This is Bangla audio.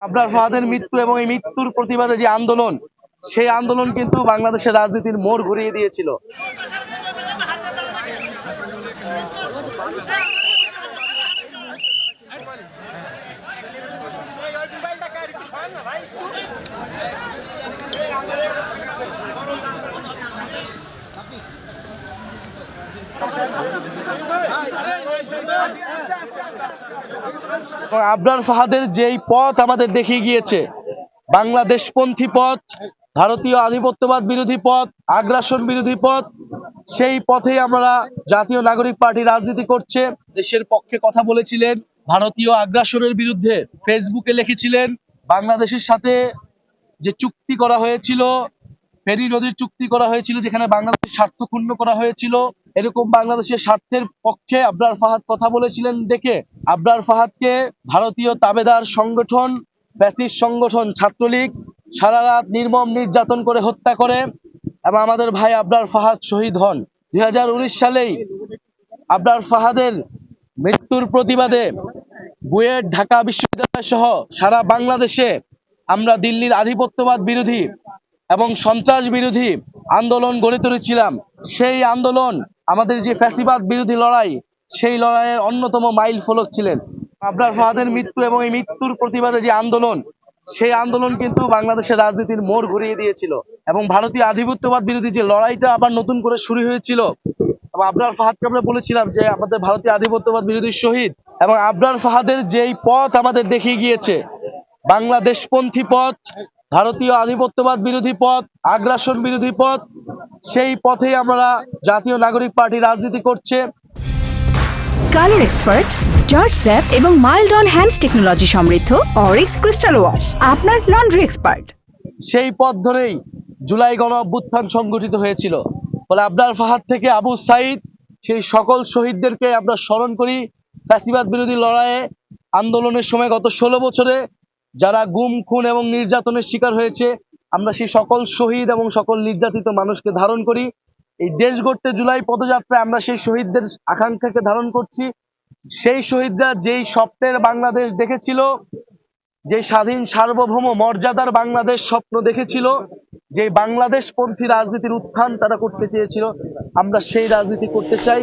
আবরার ফাহাদের মৃত্যু এবং এই মৃত্যুর প্রতিবাদে যে আন্দোলন, সেই আন্দোলন কিন্তু বাংলাদেশের রাজনীতির মোড় ঘুরিয়ে দিয়েছিল। আবরার ফাহাদের যেই পথ আমাদের দেখিয়ে গিয়েছে, বাংলাদেশপন্থী পথ, ভারতীয় আধিপত্যবাদ বিরোধী পথ, আগ্রাসন বিরোধী পথ, সেই পথে আমরা জাতীয় নাগরিক পার্টি রাজনীতি করছে। দেশের পক্ষে কথা বলেছিলেন, ভারতীয় আগ্রাসনের বিরুদ্ধে ফেসবুকে লিখেছিলেন। বাংলাদেশের সাথে যে চুক্তি করা হয়েছিল, ফেনী নদীর চুক্তি করা হয়েছিল, যেখানে বাংলাদেশের স্বার্থ ক্ষুণ্ণ করা হয়েছিল, এরকম বাংলাদেশের স্বার্থের পক্ষে আবরার ফাহাদ কথা বলেছিলেন দেখে আবরার ফাহাদকে ভারতীয় তাবেদার সংগঠন, ফ্যাসিস্ট সংগঠন ছাত্রলীগ সারা রাত নির্মম নির্যাতন করে হত্যা করে এবং আমাদের ভাই আবরার ফাহাদ শহীদ হন। 2019 সালেই আবরার ফাহাদের মৃত্যুর প্রতিবাদে বুয়েট, ঢাকা বিশ্ববিদ্যালয় সহ সারা বাংলাদেশে আমরা দিল্লির আধিপত্যবাদ বিরোধী এবং সন্ত্রাস বিরোধী আন্দোলন গড়ে তুলেছিলাম। সেই আন্দোলন, আমাদের যে ফ্যাসিবাদ বিরোধী লড়াই, সেই লড়াইয়ের অন্যতম মাইল ফলক ছিলেন আবরার ফাহাদের মৃত্যু এবং এই মৃত্যুর প্রতিবাদে যে আন্দোলন, সেই আন্দোলন কিন্তু বাংলাদেশের রাজনীতির মোড় ঘুরিয়ে দিয়েছিল এবং ভারতীয় আধিপত্যবাদ বিরোধী যে লড়াইটা আবার নতুন করে শুরু হয়েছিল। এবং আবরার ফাহাদকে আমরা বলেছিলাম যে আমাদের ভারতীয় আধিপত্যবাদ বিরোধী শহীদ, এবং আবরার ফাহাদের যেই পথ আমাদের দেখিয়ে গিয়েছে, বাংলাদেশপন্থী পথ, ভারতীয় আধিপত্যবাদ বিরোধী পথ, আগ্রাসন বিরোধী পথ, সেই পথেই আমরা জাতীয় নাগরিক পার্টি রাজনীতি করছে। কালার এক্সপার্ট, জর্জ স্যাপ এবং মাইল্ড অন হ্যান্ডস টেকনোলজি সমৃদ্ধ অরিক্স ক্রিস্টাল ওয়াশ আপনার লন্ড্রি এক্সপার্ট। সেই পথ ধরেই জুলাই গণ অভ্যুত্থান সংগঠিত হয়েছিল। ফলে আবরার ফাহাদ থেকে আবু সাইদ, সেই সকল শহীদদেরকে আমরা স্মরণ করি। ফ্যাসিবাদ বিরোধী লড়াইয়ে আন্দোলনের সময় গত 16 বছরে যারা গুম, খুন এবং নির্যাতনের শিকার হয়েছে, আমরা সেই সকল শহীদ এবং সকল নির্যাতিত মানুষকে ধারণ করি। এই দেশ গড়তে জুলাই পদযাত্রায় আমরা সেই শহীদদের আকাঙ্ক্ষাকে ধারণ করছি। সেই শহীদরা যেই স্বপ্নের বাংলাদেশ দেখেছিল, যে স্বাধীন সার্বভৌম মর্যাদার বাংলাদেশ স্বপ্ন দেখেছিল, যে বাংলাদেশপন্থী রাজনীতির উত্থান তারা করতে চেয়েছিল, আমরা সেই রাজনীতি করতে চাই।